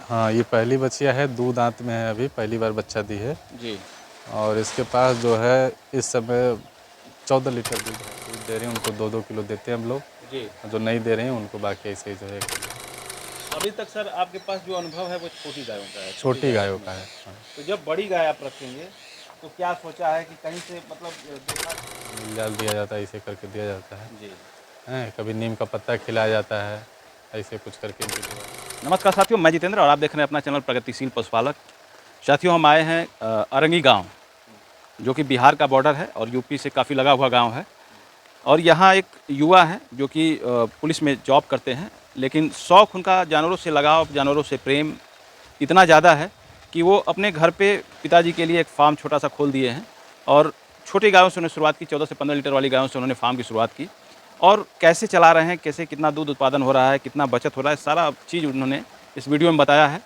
हाँ, ये पहली बच्चिया है, दूध दांत में है, अभी पहली बार बच्चा दी है जी। और इसके पास जो है इस समय 14 लीटर दूध दे रहे हैं। उनको 2-2 किलो देते हैं हम लोग। जी। जो नहीं दे रहे हैं उनको बाकी ऐसे ही जो है अभी तक सर आपके पास जो अनुभव है वो छोटी गायों का है, छोटी छोटी गाय गायों रखने का का। है। हाँ, तो जब बड़ी गाय आप रखेंगे तो क्या सोचा है कि कहीं से मतलब देखा? मिल जाल दिया जाता है, ऐसे करके दिया जाता है। जी। हैं, कभी नीम का पत्ता खिलाया जाता है, ऐसे कुछ करके इनको दिया। नमस्कार साथियों, मैं जितेंद्र और आप देख रहे हैं अपना चैनल प्रगतिशील पशुपालक। साथियों, हम आए हैं अरंगी गांव, जो कि बिहार का बॉर्डर है और यूपी से काफ़ी लगा हुआ गांव है। और यहाँ एक युवा है जो कि पुलिस में जॉब करते हैं, लेकिन शौक़ उनका जानवरों से लगाव, जानवरों से प्रेम इतना ज़्यादा है कि वो अपने घर पे पिताजी के लिए एक फार्म छोटा सा खोल दिए हैं और छोटी गायों से उन्होंने शुरुआत की। 14 से 15 लीटर वाली गायों से उन्होंने फार्म की शुरुआत की और कैसे चला रहे हैं, कैसे कितना दूध उत्पादन हो रहा है, कितना बचत हो रहा है, सारा चीज़ उन्होंने इस वीडियो में बताया है।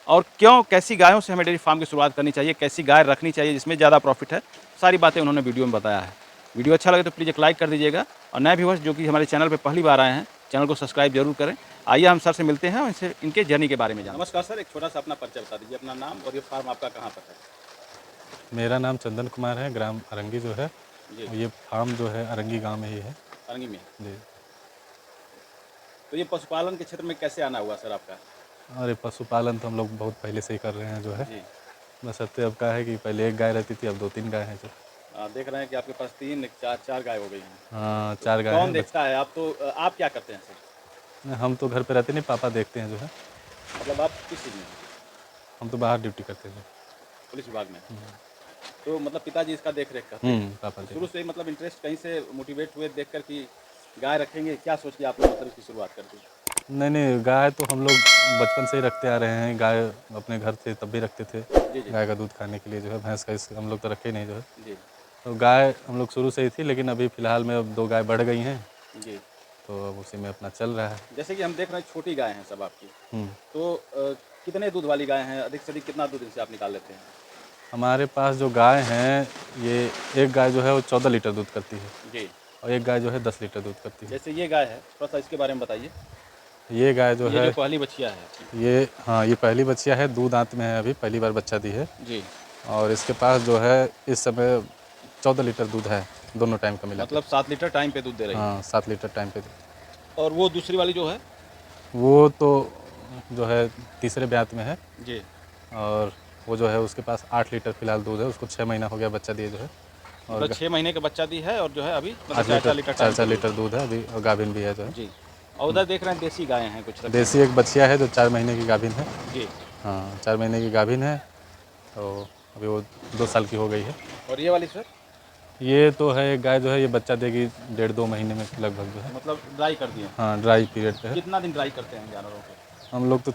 और क्यों, कैसी गायों से हमें डेयरी फार्म की शुरुआत करनी चाहिए, कैसी गाय रखनी चाहिए जिसमें ज़्यादा प्रॉफिट है, सारी बातें उन्होंने वीडियो में बताया है। वीडियो अच्छा लगे तो प्लीज़ एक लाइक कर दीजिएगा और नए व्यूअर्स जो कि हमारे चैनल पे पहली बार आए हैं, चैनल को सब्सक्राइब जरूर करें। आइए हम सर से मिलते हैं और इनसे इनके जर्नी के बारे में जानें। नमस्कार सर, एक छोटा सा अपना परिचय बता दीजिए, अपना नाम और ये फार्म आपका कहाँ पर है? मेरा नाम चंदन कुमार है, ग्राम अरंगी जो है। जी। ये फार्म जो है अरंगी गांव में ही है। अरंगी में। जी। तो ये पशुपालन के क्षेत्र में कैसे आना हुआ सर आपका? और ये पशुपालन तो हम लोग बहुत पहले से ही कर रहे हैं जो है। जी। बस अब क्या है कि पहले एक गाय रहती थी, अब 2-3 गाय हैं जो। देख रहे हैं कि आपके पास 3, 4 गाय हो गई हैं। हाँ, तो 4 गाय कौन हैं। देखता है? आप तो आप क्या करते हैं सर? हम तो घर पे रहते नहीं, पापा देखते हैं जो है। मतलब आप किस चीज़ में हैं? हम तो बाहर ड्यूटी करते हैं। पुलिस विभाग में। तो मतलब पिताजी इसका देख रेख करते हैं। पापा तो देखते शुरू से ही मतलब इंटरेस्ट कहीं से मोटिवेट हुए देखकर कि गाय रखेंगे, क्या सोच के आपने मतलब इसकी शुरुआत कर दी? नहीं, गाय तो हम लोग बचपन से ही रखते आ रहे हैं। गाय अपने घर थे तब भी रखते थे, जी, जी। गाय का दूध खाने के लिए जो है। भैंस का इस हम लोग तो रखे ही नहीं जो है। जी। तो गाय हम लोग शुरू से ही थी, लेकिन अभी फ़िलहाल में अब 2 गाय बढ़ गई हैं, जी। तो अब उसी में अपना चल रहा है। जैसे कि हम देख रहे हैं छोटी गाय हैं सब आपकी, हुँ। तो कितने दूध वाली गाय हैं? अधिक से अधिक कितना दूध इनसे आप निकाल लेते हैं? हमारे पास जो गाय हैं, ये एक गाय जो है वो 14 लीटर दूध करती है जी। और एक गाय जो है 10 लीटर दूध करती है। जैसे ये गाय है, थोड़ा-सा इसके बारे में बताइए। ये गाय जो ये है, जो पहली बछिया है आपकी। ये पहली बच्चिया है, दूध दांत में है, अभी पहली बार बच्चा दी है जी। और इसके पास जो है इस समय 14 लीटर दूध है, दोनों टाइम का मिला के। मतलब 7 लीटर टाइम पे दूध दे रही है। हाँ, 7 लीटर टाइम पे। और वो दूसरी वाली जो है? वो तो जो है तीसरे ब्यात में है जी। और वो जो है उसके पास 8 लीटर फिलहाल दूध है। उसको 6 महीना हो गया बच्चा दिए जो है। और मतलब 6 महीने का बच्चा दी है और जो है अभी मतलब 8 4-4 लीटर लीटर टाइम 4-4 पे लीटर दूध है अभी और गाभिन भी है जो है। जी। और उधर देख रहे हैं देसी गायें हैं कुछ रखी देसी एक बच्चिया है जो 4 महीने की गाभिन है। हैं। जी। हाँ, 4 महीने की गाभिन है, तो अभी वो 2 साल की हो गई है। और ये वाली सर? ये तो है एक गाय जो है, ये बच्चा देगी 1.5-2 महीने में लगभग जो है। मतलब ड्राई कर दिए। हाँ, ड्राई पीरियड पे है। कितना दिन ड्राई करते हैं जानवरों को? हम लोग तो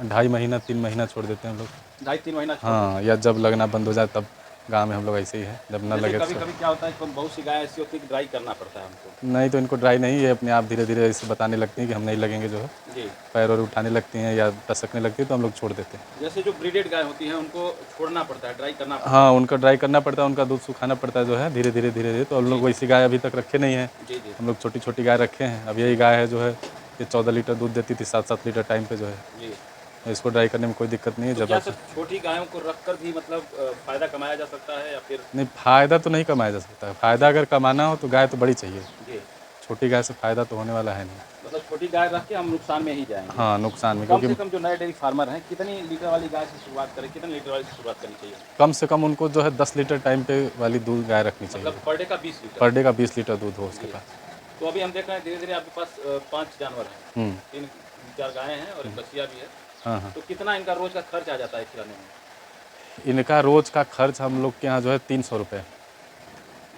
2.5 महीना 3 महीना छोड़ देते हैं हम लोग। 2.5-3 महीना छोड़ देते हाँ, या जब लगना बंद हो जाए तब। गाँव में हम लोग ऐसे ही है, जब हैं। ना जैसे लगे तो कभी-कभी क्या होता है कि बहुत सी गायें ऐसी होती है कि ड्राई करना पड़ता है हमको। नहीं, तो इनको ड्राई नहीं है, अपने आप धीरे-धीरे ऐसे बताने लगती हैं कि हम नहीं लगेंगे जो है। जी। पैर और उठाने लगती हैं या टसकने लगती है तो हम लोग छोड़ देते हैं। जैसे जो ब्रीडेड गाय होती हैं उनको छोड़ना पड़ता है, ड्राई करना पड़ता हाँ, उनका ड्राई करना पड़ता है, उनका दूध सुखाना पड़ता है जो है धीरे-धीरे। तो हम लोग वैसी गाय अभी तक रखे नहीं हैं। है। जी, जी। हम लोग छोटी-छोटी गाय रखे हैं। अब यही गाय है जो है, ये 14 लीटर दूध देती थी 7-7 लीटर टाइम पे जो है। जी। इसको ड्राई करने में कोई दिक्कत नहीं है। तो जब क्या आप सर छोटी गायों को रखकर भी मतलब फ़ायदा कमाया जा सकता है या फिर? नहीं, फ़ायदा तो नहीं कमाया जा सकता है। फ़ायदा अगर कमाना हो तो गाय तो बड़ी चाहिए। जी। छोटी गाय से फ़ायदा तो होने वाला है नहीं। मतलब छोटी गाय रख के हम नुकसान में ही जाएँगे। हाँ, नुकसान तो में, कम क्योंकि से कम जो नए डेयरी फार्मर हैं, कितनी लीटर वाली गाय से शुरुआत करें? कितने लीटर वाली से शुरुआत करनी चाहिए? कम से कम उनको जो है 10 लीटर टाइम पे वाली दूध गाय रखनी चाहिए। मतलब पर डे का 20 लीटर? पर डे का 20 लीटर दूध हो उसके जी। पास। तो अभी हम देख रहे हैं धीरे-धीरे आपके पास 5 जानवर हैं। हुँ। 3-4 गायें हैं और एक बछिया भी है। हाँ, हाँ। तो कितना इनका रोज़ का खर्च आ जाता है खिलाने में? इनका रोज़ का खर्च हम लोग के यहाँ जो है 300 रुपये।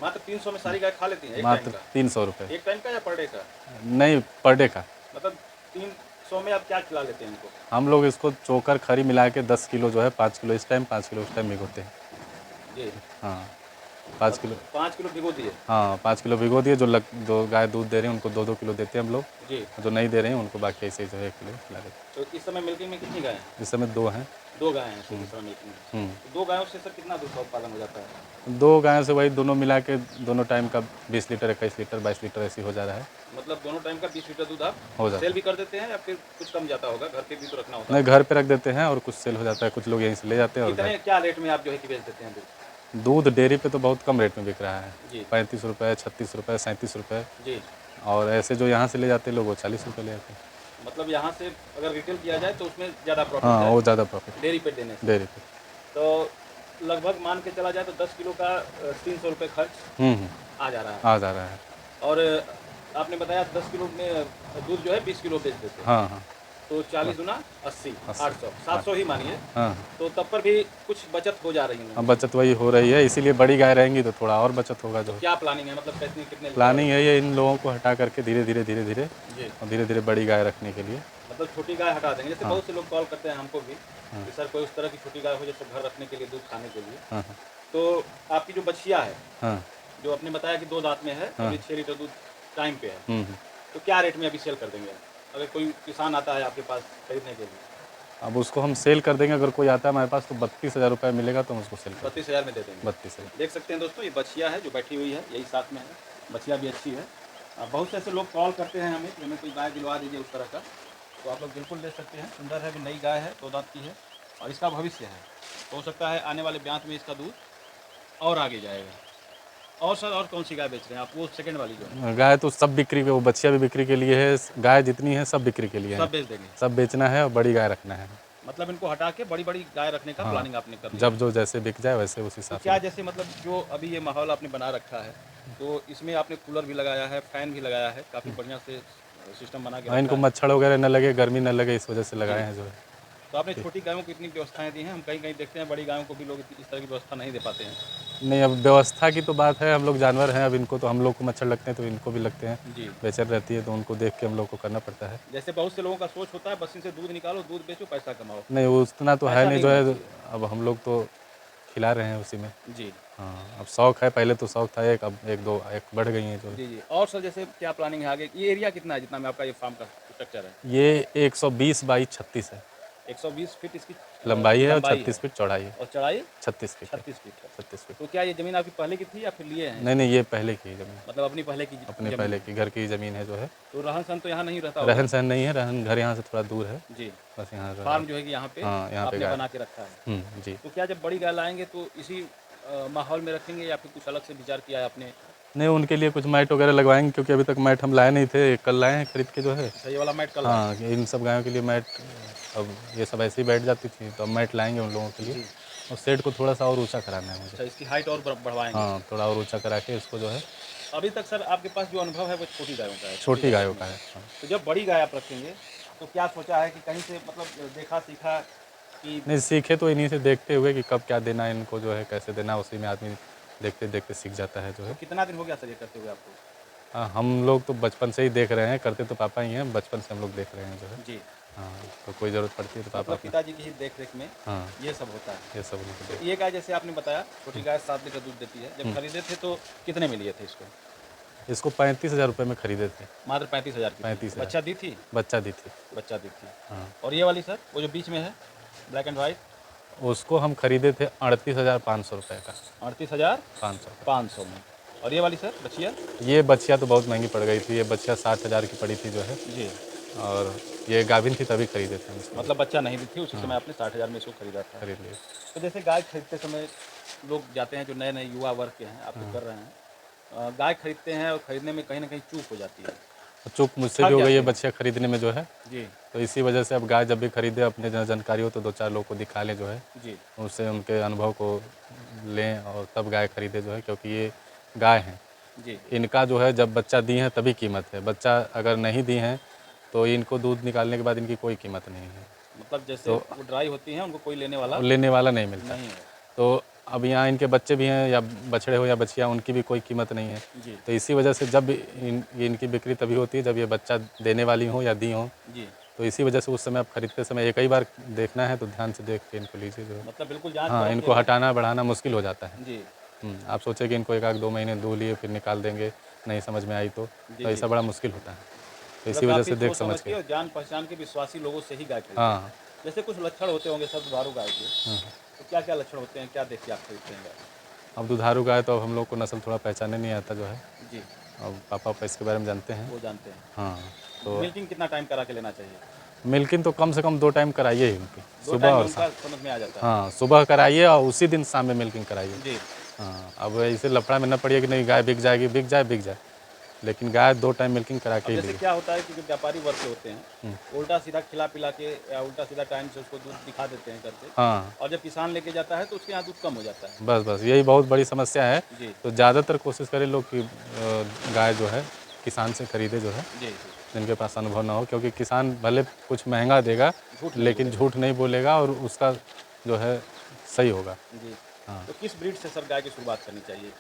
मात्र 300 में सारी गाय खा लेती हैं एक टाइम मात्र का? 300 रुपये। एक टाइम का या पर डे का? नहीं, पर डे का। मतलब 300 में आप क्या खिला लेते हैं इनको? हम लोग इसको चोकर खरी मिला के 10 किलो जो है, 5 किलो इस टाइम, 5 किलो उस टाइम भिगोते हैं। जी। हाँ, 5 किलो। 5 किलो भिगो दिए? हाँ, 5 किलो भिगो दिए। जो गाय दूध दे रही हैं उनको 2-2 किलो देते हैं हम लोग। जी। जो नहीं दे रहे हैं उनको बाकी ऐसे ही जो है 1 किलो खिला देते हैं। तो इस समय मिल्किंग में कितनी गाय हैं? इस समय 2 हैं। 2 गाय हैं शुरू श्रमिक में। तो 2 गायों से सर कितना दूध का उत्पादन हो जाता है? 2 गायों से वही दोनों मिला के दोनों टाइम का 20 लीटर, 21 लीटर, 22 लीटर ऐसे हो जा रहा है। मतलब दोनों टाइम का 20 लीटर दूध आप हो जाता सेल है। भी कर देते हैं या फिर कुछ कम जाता होगा? घर पे भी तो रखना होता नहीं, है। घर पे रख देते हैं और कुछ सेल हो जाता है, कुछ लोग यहीं से ले जाते हैं और कितने क्या रेट में आप जो है कि बेच देते हैं दूध? दूध डेयरी पे तो बहुत कम रेट में बिक रहा है, जी 35 रुपये, 36 रुपये, 37 रुपये, जी। और ऐसे जो यहाँ से ले जाते हैं लोग वो 40 रुपये ले जाते हैं। मतलब यहाँ से अगर रिटेल किया जाए तो उसमें ज़्यादा प्रॉफिट हाँ, है वो ज़्यादा प्रॉफिट डेयरी पे देने से। डेयरी पे। तो लगभग मान के चला जाए तो 10 किलो का 300 रुपये खर्च हम्म, आ जा रहा है। आ जा रहा है। और आपने बताया 10 किलो में दूध जो है 20 किलो बेच देते हैं। हाँ हाँ तो 40 गुना 80, 800, 700 ही मानिए। हाँ तो तब पर भी कुछ बचत हो जा रही है। हाँ, बचत वही हो रही है, इसीलिए बड़ी गाय रहेंगी तो थोड़ा और बचत होगा। जो क्या प्लानिंग है, मतलब कैसे कितने प्लानिंग है ये इन लोगों को हटा करके धीरे धीरे धीरे धीरे जी, और धीरे धीरे बड़ी गाय रखने के लिए। मतलब छोटी गाय हटा देंगे। जैसे हाँ। बहुत से लोग कॉल करते हैं हमको भी कि सर कोई उस तरह की छोटी गाय हो जैसे घर रखने के लिए, दूध खाने के लिए। हाँ तो आपकी जो बछिया है, हाँ जो आपने बताया कि 2 दांत में है, हाँ। अभी 6 लीटर दूध टाइम पे है, हम्म। तो क्या रेट में अभी सेल कर देंगे? अगर कोई किसान आता है आपके पास खरीदने के लिए, अब उसको हम सेल कर देंगे, अगर कोई आता है हमारे पास तो 32,000 रुपये मिलेगा तो हम उसको सेल कर 32,000 में दे देंगे। 32,000। देख सकते हैं दोस्तों, ये बछिया है जो बैठी हुई है, यही साथ में है। बछिया भी अच्छी है। बहुत से ऐसे लोग कॉल करते हैं हमें कि हमें कोई गाय दिलवा दीजिए उस तरह का, तो आप लोग बिल्कुल ले सकते हैं। सुंदर है, भी नई गाय है, 2 दांत की है और इसका भविष्य है। तो हो सकता है आने वाले ब्यात में इसका दूध और आगे जाएगा। और सर और कौन सी गाय बेच रहे हैं आप? वो सेकंड वाली जो है गाय तो सब बिक्री के, वो बच्चियाँ भी बिक्री के लिए है, गाय जितनी है सब बिक्री के लिए है। सब बेच देंगे? सब बेचना है और बड़ी गाय रखना है। मतलब इनको हटा के बड़ी बड़ी गाय रखने का हाँ। प्लानिंग आपने कर लिया। जब जो जैसे बिक जाए वैसे उस तो हिसाब क्या से। जैसे मतलब जो अभी ये माहौल आपने बना रखा है, तो इसमें आपने कूलर भी लगाया है, फैन भी लगाया है, काफ़ी बढ़िया से सिस्टम बना के हाँ, रखा इनको है। मच्छर वगैरह न लगे, गर्मी न लगे, इस वजह से लगाए हैं जो है। तो आपने छोटी गायों को इतनी व्यवस्थाएं दी हैं। हम कहीं कहीं देखते हैं बड़ी गायों को भी लोग इस तरह की व्यवस्था नहीं दे पाते हैं। नहीं, अब व्यवस्था की तो बात है, हम लोग जानवर हैं, अब इनको तो हम लोग को मच्छर लगते हैं तो इनको भी लगते हैं, जी, बेचैन रहती है तो उनको देख के हम लोग को करना पड़ता है। जैसे बहुत से लोगों का सोच होता है बस इनसे दूध निकालो, दूध बेचो, पैसा कमाओ। नहीं, उतना तो है ऐसा नहीं नहीं जो होना है, चाहिए। अब हम लोग तो खिला रहे हैं उसी में। जी हाँ, अब शौक है, पहले तो शौक था एक, अब एक दो एक बढ़ गई हैं जो। जी जी। और सर जैसे क्या प्लानिंग है आगे? ये एरिया कितना है जितना में आपका ये फार्म का स्ट्रक्चर है? ये 120 बाई 36 है 120 फीट इसकी लंबाई है और लंबाई 36 फीट चौड़ाई है। और चौड़ाई 36 फीट है। 36 फीट है। 36 फीट। तो क्या ये ज़मीन आपकी पहले की थी या फिर लिए हैं? नहीं नहीं, ये पहले की ज़मीन, मतलब अपनी पहले की अपने ज़मीन पहले है। की घर की ज़मीन है जो है। तो रहन सहन तो यहाँ नहीं रहता होगा? रहन सहन नहीं है, रहन घर यहाँ से थोड़ा दूर है, जी, बस यहाँ फार्म जो है कि यहाँ पे हाँ, यहाँ पे आपने गाय। बना के रखा है। जी। तो क्या जब बड़ी गाय लाएंगे तो इसी माहौल में रखेंगे या फिर कुछ अलग से विचार किया है आपने? नहीं, उनके लिए कुछ मैट वगैरह लगवाएंगे, क्योंकि अभी तक मैट हम लाए नहीं थे, कल लाए हैं खरीद के जो है। अच्छा, ये वाला मैट कल हाँ, इन सब गायों के लिए मैट, अब ये सब ऐसे ही बैठ जाती थी तो अब मैट लाएंगे उन लोगों के लिए। जी। और सेट को थोड़ा सा और ऊंचा कराना है मुझे। अच्छा, इसकी हाइट और बढ़वाएंगे? हाँ, थोड़ा और ऊंचा करा के इसको जो है। अभी तक सर आपके पास जो अनुभव है वो छोटी गायों का है? छोटी गायों का है। हाँ। तो जब बड़ी गाय आप रखेंगे तो क्या सोचा है कि कहीं से मतलब देखा सीखा कि? नहीं, सीखे तो इन्हीं से देखते हुए कि कब क्या देना है इनको जो है, कैसे देना, उसी में आदमी देखते देखते सीख जाता है जो तो है। कितना दिन हो गया सर ये करते हुए आपको? हाँ, हम लोग तो बचपन से ही देख रहे हैं, करते तो पापा ही हैं, बचपन से हम लोग देख रहे हैं जो है। जी, हाँ, तो कोई ज़रूरत पड़ती है तो पापा मतलब अपना। पिताजी की ही देख रेख में हाँ, ये सब होता है। ये सब उनको तो देख। ये गाय जैसे आपने बताया छोटी गाय 7 लीटर दूध देती है, जब खरीदे थे तो कितने में लिए थे इसको? इसको 35,000 रुपये में खरीदे थे। मात्र 35,000 की थी। 35,000। बच्चा दी थी? बच्चा दी थी। बच्चा दी थी। हाँ, और ये वाली सर वो जो बीच में है ब्लैक एंड वाइट? उसको हम खरीदे थे 38,500 रुपये का। 38,500 500। में। और ये वाली सर बछिया? ये बच्चिया तो बहुत महंगी पड़ गई थी, ये बच्चिया 60,000 की पड़ी थी जो है। जी, और ये गाभिन थी तभी खरीदे थे हम इसको। मतलब बच्चा नहीं दी थी उसी समय आपने 60,000 में इसको खरीदा था। खरीद लिए। तो जैसे गाय खरीदते समय लोग जाते हैं जो नए नए युवा वर्ग के हैं, आप तो कर रहे हैं, गाय खरीदते हैं और खरीदने में कहीं ना कहीं चूक हो जाती है। चूक मुझसे थक भी हो गई है जाते हैं। बच्चिया खरीदने में जो है। जी तो इसी वजह से अब गाय जब भी खरीदे, अपने जहाँ जानकारी हो तो 2-4 लोग को दिखा लें जो है, जी उससे उनके अनुभव को लें और तब गाय खरीदे जो है, क्योंकि ये गाय हैं, जी। इनका जो है जब बच्चा दी हैं तभी कीमत है, बच्चा अगर नहीं दी हैं तो इनको दूध निकालने के बाद इनकी कोई कीमत नहीं है, मतलब जैसे वो ड्राई होती हैं उनको कोई लेने वाला और लेने वाला नहीं मिलता। नहीं है। तो अब यहाँ इनके बच्चे भी हैं या बछड़े हो या बछिया, उनकी भी कोई कीमत नहीं है। जी तो इसी वजह से जब इनकी बिक्री तभी होती है जब ये बच्चा देने वाली हो या दी हो। जी, तो इसी वजह से उस समय आप खरीदते समय एक ही बार देखना है तो ध्यान से देख के इनको लीजिए जो है। मतलब बिल्कुल जांच हाँ, परख इनको के- हटाना बढ़ाना मुश्किल हो जाता है। जी आप सोचे कि इनको 1-2 महीने दूह लिए फिर निकाल देंगे, नहीं समझ में आई तो जी, ऐसा बड़ा मुश्किल होता है। तो इसी मतलब वजह काफी से देख सोच समझ के। और जान पहचान के विश्वासी लोगों से ही गाय खरीदते हैं। हाँ, जैसे कुछ लक्षण होते होंगे सर दुधारू गाय के, हाँ। तो क्या क्या लक्षण होते हैं, क्या देख के आप खरीदते हैं गाय? अब दुधारू गाय तो अब हम लोग को नस्ल थोड़ा पहचानने नहीं आता जो है। जी, अब पापा इसके बारे में जानते हैं। वो जानते हैं। हाँ, तो मिल्किंग कितना टाइम करा के लेना चाहिए? मिल्किंग तो कम से कम 2 टाइम कराइए ही उनकी, 2 सुबह टाइम में और शाम। उनका समझ में आ जाता है। हाँ, सुबह कराइए और उसी दिन शाम में मिल्किंग कराइए। जी, हाँ, अब ऐसे लफड़ा में ना पड़िए कि नहीं गाय बिक जाएगी, बिक जाए, लेकिन गाय 2 टाइम मिल्किंग करा के अब ही जैसे लिए। क्या होता है कि जो व्यापारी वर्ग के होते हैं, उल्टा-सीधा खिला-पिला के या उल्टा-सीधा टाइम से उसको दूध दिखा देते हैं करके, हाँ, और जब किसान लेके जाता है तो उसके यहाँ दूध कम हो जाता है। बस यही बहुत बड़ी समस्या है। जी, तो ज़्यादातर कोशिश करें लोग कि गाय जो है किसान से खरीदे जो है, जी, जी। जिनके पास अनुभव ना हो, क्योंकि किसान भले कुछ महँगा देगा, झूठ नहीं लेकिन बोलेगा। झूठ नहीं बोलेगा और उसका जो है सही होगा। जी, हाँ, तो किस ब्रीड से सर गाय की शुरुआत करनी चाहिए?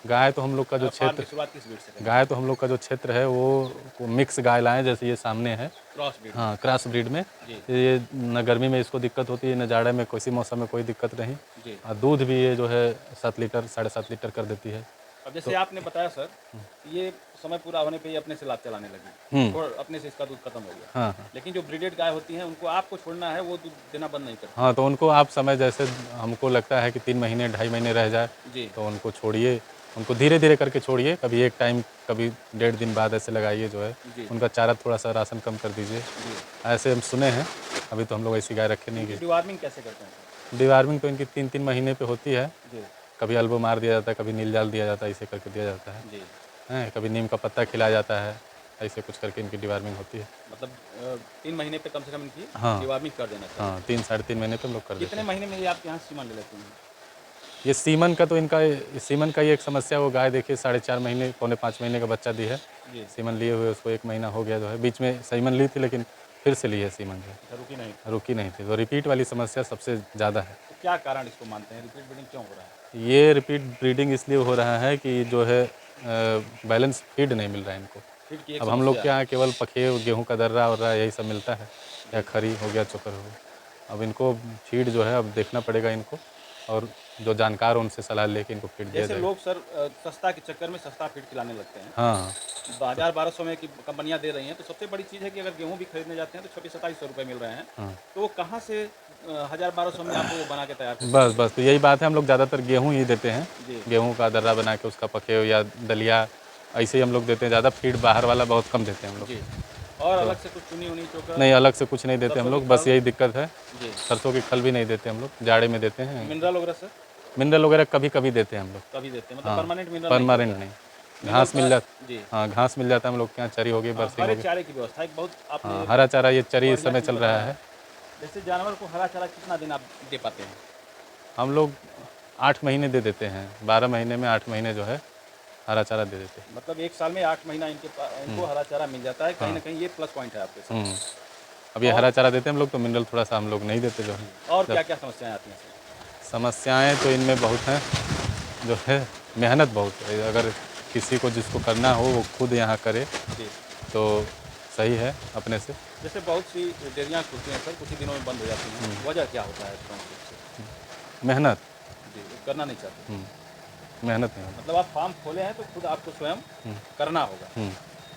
गाय तो हम लोग का जो फार्म की क्षेत्र शुरुआत किस ब्रीड से करनी गाय चाहिए? तो हम लोग का जो क्षेत्र है वो मिक्स गाय लाएँ, जैसे ये सामने है। क्रॉस ब्रीड में। हाँ, क्रॉस ब्रीड में। जी, ये न गर्मी में इसको दिक्कत होती है, न जाड़े में, किसी मौसम में कोई दिक्कत नहीं। जी। और दूध भी ये जो है 7 लीटर, साढ़े 7 लीटर कर देती है। अब जैसे तो आपने बताया सर, ये समय पूरा होने पे ये अपने से लात चलाने लगी, हुँ, छोड़ अपने से इसका दूध खत्म हो गया। हाँ, हाँ। लेकिन जो ब्रीडेड गाय होती हैं उनको आपको छोड़ना है, वो दूध देना बंद नहीं करती। हाँ, तो उनको आप समय जैसे हमको लगता है कि 3 महीने, ढाई महीने रह जाए, जी, तो उनको छोड़िए। उनको धीरे-धीरे करके छोड़िए, कभी 1 टाइम, कभी 1.5 दिन बाद ऐसे लगाइए जो है। जी, उनका चारा थोड़ा-सा राशन कम कर दीजिए। जी। ऐसे हम सुने हैं, अभी तो हम लोग ऐसी गाय रखे नहीं इनकी गए। डिवार्मिंग कैसे करते हैं सर? डिवार्मिंग तो इनकी 3-3 महीने पे होती है। जी, कभी अल्बो मार दिया जाता है, कभी नील जाल दिया जाता है, ऐसे करके दिया जाता है। जी। हैं, कभी नीम का पत्ता खिलाया जाता है, ऐसे कुछ करके इनकी डिवार्मिंग होती है। मतलब 3 महीने पे कम से कम इनकी हाँ, डिवार्मिंग कर देना चाहिए। हाँ, 3 साढ़े 3 महीने पे हम लोग कर देते कितने हैं। महीने में ये आपके यहाँ सीमन ले लेते हैं? ये सीमन का तो इनका सीमन का ही एक समस्या, वो गाय देखिए 4.5 महीने, पौने 5 महीने का बच्चा दी है। जी, सीमन लिए हुए उसको 1 महीना हो गया जो है, बीच में सीमन ली थी लेकिन फिर से ली है सीमन जो है, अच्छा रुकी नहीं। रुकी नहीं थी। तो रिपीट वाली समस्या सबसे ज़्यादा है। तो क्या कारण इसको मानते हैं? रिपीट ब्रीडिंग क्यों हो रहा है? ये रिपीट ब्रीडिंग इसलिए हो रहा है कि जो है बैलेंस फीड नहीं मिल रहा है इनको। फीड की एक अब हम लोग समस्या के है। यहाँ केवल पखेव, गेहूँ का दर्रा-वर्रा यही सब मिलता है, या जी, खरी हो गया, चोकर हो गया। अब इनको फीड जो है अब देखना पड़ेगा इनको, और जो जानकार हो उनसे सलाह लेके इनको फीड दिया जैसे जाएगा। लोग सर सस्ता के चक्कर में सस्ता फीड खिलाने लगते हैं। हाँ, हाँ। 1000-1200 में की कंपनियां दे रही हैं, तो सबसे बड़ी चीज़ है कि अगर गेहूँ भी खरीदने जाते हैं तो 2600-2700 रुपये मिल रहे हैं। हाँ। तो वो कहाँ से 1000-1200 में आपको वो बना के तैयार करके बस, देंगे? बस तो यही बात है, हम लोग ज़्यादातर गेहूँ ही देते हैं। जी, गेहूँ का दर्रा बना के उसका पकेव या दलिया, ऐसे ही हम लोग देते हैं। ज़्यादा फीड बाहर वाला बहुत कम देते हैं हम लोग। जी। और तो अलग से कुछ चुनी-वुनी चोकर, नहीं, अलग से कुछ नहीं देते हम सरसों की लोग, बस खल? यही दिक्कत है। जी, सरसों की खल भी नहीं देते हम लोग, जाड़े में देते हैं। मिनरल वगैरह सर मिनरल वगैरह कभी-कभी देते हैं हम लोग। कभी देते हैं, मतलब हाँ, परमानेंट मिनरल नहीं परमानेंट चलता है। नहीं। मिनरल घास मिल का जाता जी, हाँ, घास मिल जाता है हम लोग के यहाँ, चरी हो गई, बरसिंग हो हरे गई। चारे की व्यवस्था एक बहुत आपने हाँ, हरा चारा, ये चरी इस बढ़िया समय चीज़ चल रहा बताया है। है। जैसे जानवर को हरा चारा कितना दिन आप दे पाते हैं? हम लोग 8 महीने दे देते हैं, 12 महीने में 8 महीने जो है हरा चारा दे देते हैं। मतलब 1 साल में 8 महीना इनको हरा चारा मिल जाता है, कहीं न हाँ। कहीं ये प्लस पॉइंट है आपके साथ। हुँ। अब ये और हरा चारा देते हैं हम लोग, तो मिनरल थोड़ा-सा हम लोग नहीं देते जो है। और जब क्या-क्या समस्याएँ आती हैं सर? समस्याएँ तो इनमें बहुत हैं, जो है मेहनत बहुत है। अगर किसी को जिसको करना हो वो खुद यहाँ करे जी, तो सही है अपने से। जैसे बहुत सी डेयरियाँ खुलती हैं सर, कुछ ही दिनों में बंद हो जाती हैं, वजह क्या होता है प्रमुख रूप से? मेहनत। जी, वो करना नहीं चाहते। हुँ, मेहनत नहीं होती। मतलब आप फार्म खोले हैं तो खुद आपको स्वयं करना होगा, हुँ,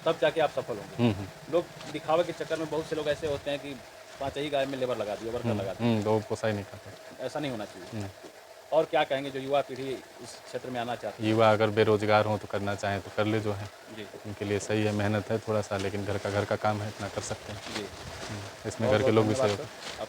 तब जाके आप सफल होंगे। हुँ, हुँ, लोग दिखावे के चक्कर में बहुत से लोग ऐसे होते हैं कि 5 ही गाय में लेबर लगा दिया, वर्कर लगा दिया। तो वो पोसाई नहीं खाता। ऐसा नहीं होना चाहिए। हुँ। और क्या कहेंगे जो युवा पीढ़ी इस क्षेत्र में आना चाहती है? युवा अगर बेरोज़गार हों तो करना चाहें तो कर ले जो है, जी, उनके लिए सही है। मेहनत है थोड़ा-सा, लेकिन घर का काम है, इतना कर सकते हैं। जी। इसमें घर के बहुत-बहुत लोग भी धन्यवाद सहयोग सर। आप